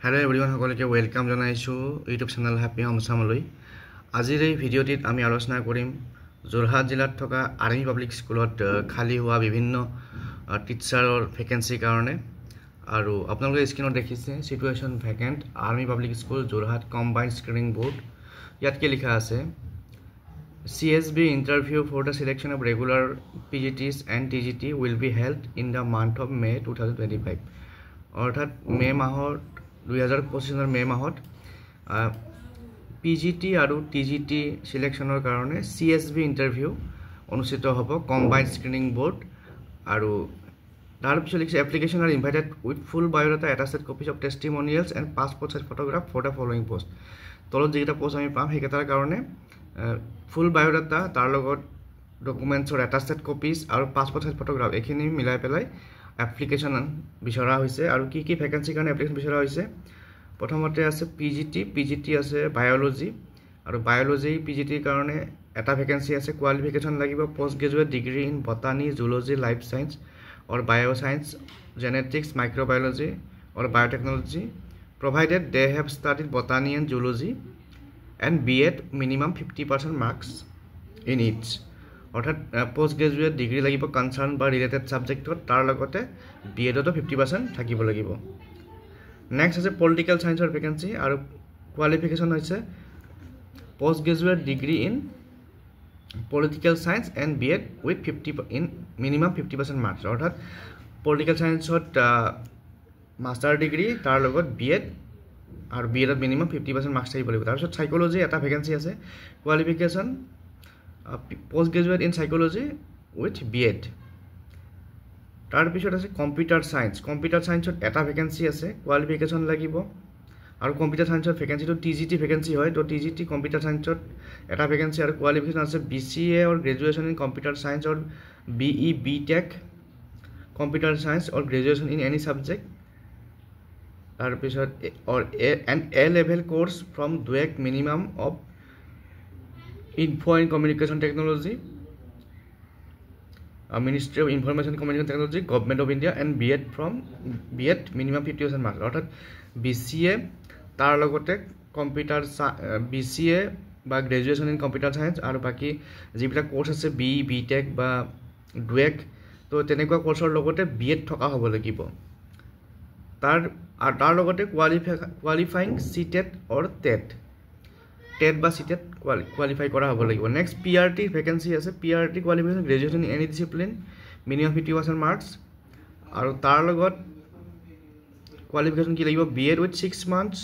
Hello everyone, সকলকে welcome জানাইছো YouTube channel happy home সামলৈ। আজিৰ এই ভিডিঅ'টিত আমি আলোচনা কৰিম যোৰহাট জিলাত থকা আৰ্মি পাব্লিক স্কুলত খালি হোৱা বিভিন্ন টিচাৰৰ ভেকেন্সিৰ কাৰণে আৰু আপোনালোকে স্ক্ৰীনত দেখিছে situation vacant army public school Jorhat combined screening board. ইয়াত কি লিখা আছে CSB interview for the selection of regular PGTs and TGT will be held in the month of May 2025 অৰ্থাৎ মে মাহৰ 2025 মে মাহত PGT আৰু TGT সিলেকশনৰ কাৰণে CSB ইন্টাৰভিউ অনুষ্ঠিত হ'ব কম্বাইন্ড স্ক্ৰিনিং বোৰ্ড আৰু তাৰ পিছত লিখছে application are invited with full biodata attached copies of testimonials and passport size photograph for the following post তলত যেটা পোষ্ট আমি পাম হেকেটাৰ কাৰণে ফুল বায়োডাটা তাৰ লগত ডকুমেন্টছৰ attached copies আৰু passport size photograph এখিনি মিলাই পেলাই এপ্লিকেশন বিচৰা হৈছে আৰু কি কি ভেকেন্সি কাৰণে এপ্লিকেশন বিচৰা হৈছে প্ৰথমতে আছে PGT আছে বায়োলজি আৰু বায়োলজি PGT কাৰণে এটা ভেকেন্সি আছে কোৱালিফিকেশন লাগিব post graduate degree in botany zoology life science or bioscience genetics microbiology or biotechnology provided they have studied botany and zoology and B.Ed minimum 50% marks in each অর্থাৎ post graduate degree লাগিব concern বা related সাবজেক্টত তাৰ লগতে B.Edতো 50% থাকিব লাগিব next আছে political সায়েন্সৰ vacancy আৰু qualification হৈছে post graduate degree in political science and B.Ed with 50 in minimum 50% marks অর্থাৎ political science master degree তাৰ লগত B.Ed আৰু B.Ed minimum 50% marks থাকিব লাগিব তাৰপিছত psychology এটা ভেকেন্সি আছে qualification post graduate in psychology with B.Ed তাৰপিছত আছে computer science এটা ভেকেন্সি আছে qualification লাগিব আৰু কম্পিউটাৰ সায়েন্সৰ ভেকেন্সিটো TGT ভেকেন্সি হয় তো TGT কম্পিউটাৰ সায়েন্সত এটা ভেকেন্সি আৰু কোৱালিফিকেশন আছে BCA or graduation in computer science or BE BTech computer science or graduation in any subject তাৰপিছত or an A level course from DUEC minimum of info and communication technology Ministry of Information Communication Technology Government of India and B.Ed minimum 50% marks অর্থাৎ BCA তাৰ লগতে computer BCA বা graduation in computer science আৰু বাকি যিবিলাক course আছে BE BTech বা DUEC তো তেনেকুৱা কোৰ্সৰ লগতে B.Ed থকা হ'ব লাগিব তাৰ লগতে কোৱালিফাইং CTET or TET বা CTET কোৱালিফাই কৰা হ'ব লাগিব নেক্সট PRT ভেকেন্সি আছে PRT qualification graduation in any discipline minimum 50% marks আৰু তাৰ লগত কোৱালিফিকেশন কি লাগিব B.Ed with 6 months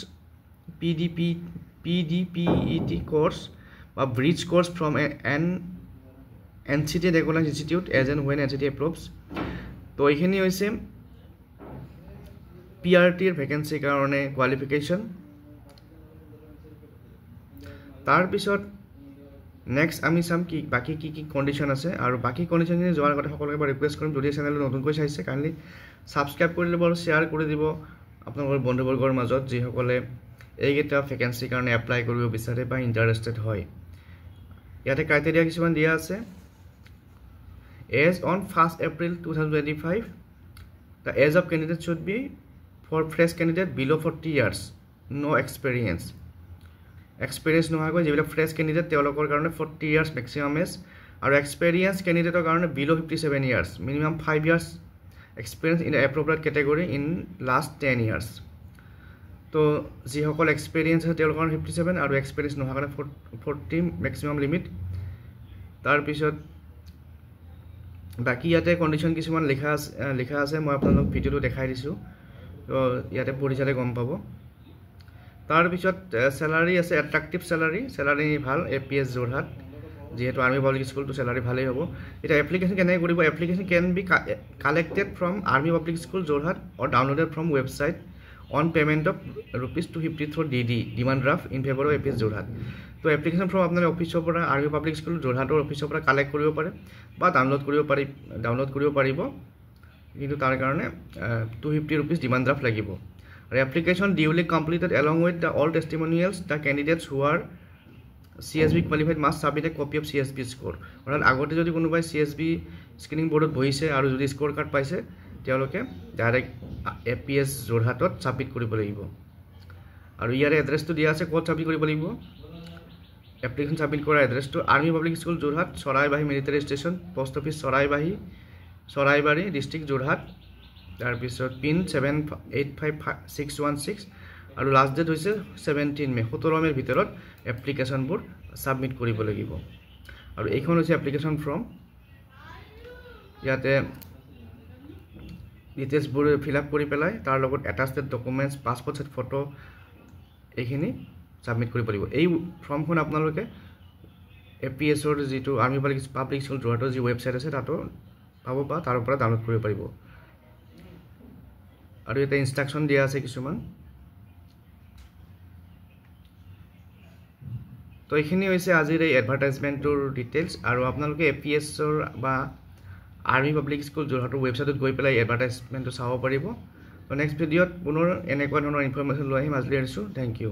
PDPET course বা bridge course from an NCT recognized institute as and when NCT approves তো এইখিনি হৈছে PRT এর ভেকেন্সি কাৰণে কোৱালিফিকেশন তাৰ পিছত নেক্সট আমি সাম কি বাকি কি কন্ডিশন আছে আৰু বাকি কন্ডিশন খিনি যোৱাৰ কথা সকলোকে ৰিকুৱেষ্ট কৰিম যদি চেনেলটো নতুনকৈ চাইছে কাইন্ডলি সাবস্ক্ৰাইব কৰি দিব আৰু শেয়াৰ কৰি দিব আপোনালোকৰ বন্ধুবৰ্গৰ মাজত যি সকলে এইকেইটা ভেকেন্সিৰ কাৰণে এপ্লাই কৰিব বিচাৰে বা ইন্টাৰেস্টেড হয় ইয়াতে ক্ৰাইটেৰিয়া কিছুমান দিয়া আছে as on 1st April 2025 the age of candidate should be for fresh candidate below 40 years no experience নোহাকৈ যিবিলাক ফ্ৰেছ কেণ্ডিডেট তেওঁলোকৰ কাৰণে 40 years maximum age আৰু এক্সপেৰিয়েন্স কেণ্ডিডেটৰ কাৰণে below 57 years minimum 5 years experience in the appropriate category in last 10 years তো যি সকল experience আছে তেওঁলোকৰ 57 আৰু এক্সপেৰিয়েন্স নোহা কাৰণে 40 maximum limit তাৰ পিছত বাকি ইয়াতে কন্ডিশন কিছুমান লিখা আছে মই আপোনালোক ভিডিওটো দেখাই দিছো তো ইয়াতে পঢ়ি চালে গম পাব তাৰ পিছত স্যালাৰি আছে অ্যাট্ৰাকটিভ স্যালাৰি ভাল APS যোৰহাট যেহেতু আৰ্মি পাব্লিক স্কুল তো স্যালাৰি ভালেই হ'ব এটা এপ্লিকেশন কেনে কৰিব application can be collected from army public school Jorhat or downloaded from website on payment of ₹250 through DD demand draft in favor of APS Jorhat তো এপ্লিকেশন ফ্ৰম আপোনাৰ অফিচৰ পৰা আৰ্মি পাব্লিক স্কুল যোৰহাটৰ অফিচৰ পৰা কালেক্ট কৰিব পাৰে বা ডাউনলোড কৰিব পাৰিব কিন্তু তাৰ কাৰণে ₹250 ডিমান্ড ড্ৰাফট লাগিব আৰু application duly completed along with all testimonials the candidates who are CSB qualified must submit a copy of CSB score অৰ্থাৎ আগতে যদি কোনোবাই CSB স্ক্ৰিনিং বোৰ্ডত বহিছে আৰু যদি স্কোৰ কাৰ্ড পাইছে তেওঁলোকে ডাইৰেক্ট APS যোৰহাটত সাবমিট কৰিব লাগিব আৰু ইয়াৰে এড্ৰেছটো দিয়া আছে ক'ত ছাবমিট কৰিব লাগিব এপ্লিকেশ্যন ছাবমিট কৰা এড্ৰেছটো army public school Jorhat Charaibahi military station post office Charaibahi district Jorhat তাৰপিছত পিন 785616 আৰু লাষ্ট ডেট হৈছে 17 মে 17 মেৰ ভিতৰত এপ্লিকেশ্যনবোৰ ছাবমিট কৰিব লাগিব আৰু এইখন হৈছে এপ্লিকেশ্যন ফৰ্ম ইয়াতে ডিটেইলছবোৰ ফিল আপ কৰি পেলাই তাৰ লগত attached documents passport size photo এইখিনি ছাবমিট কৰিব লাগিব এই ফৰ্মখন আপোনালোকে এপিএছৰ যিটো আৰ্মি পাব্লিক স্কুল যোৰহাটৰ যি ৱেবছাইট আছে তাতো পাব বা তাৰ পৰা ডাউনলোড কৰিব পাৰিব আৰু এটা ইনষ্ট্ৰাকচন দিয়া আছে কিছুমান তো এইখিনি হৈছে আজিৰ এই এডভাৰটাইজমেণ্টৰ ডিটেইলছ আৰু আপোনালোকে এপিএছৰ বা আৰ্মি পাব্লিক স্কুল যোৰহাটৰ ৱেবছাইটত গৈ পেলাই এডভাৰটাইজমেণ্টটো চাব পাৰিব তো নেক্সট ভিডিঅ'ত পুনৰ এনেকুৱা ধৰণৰ ইনফৰমেশ্যন লৈ আহিম আজিলৈ এৰিছোঁ থেংক ইউ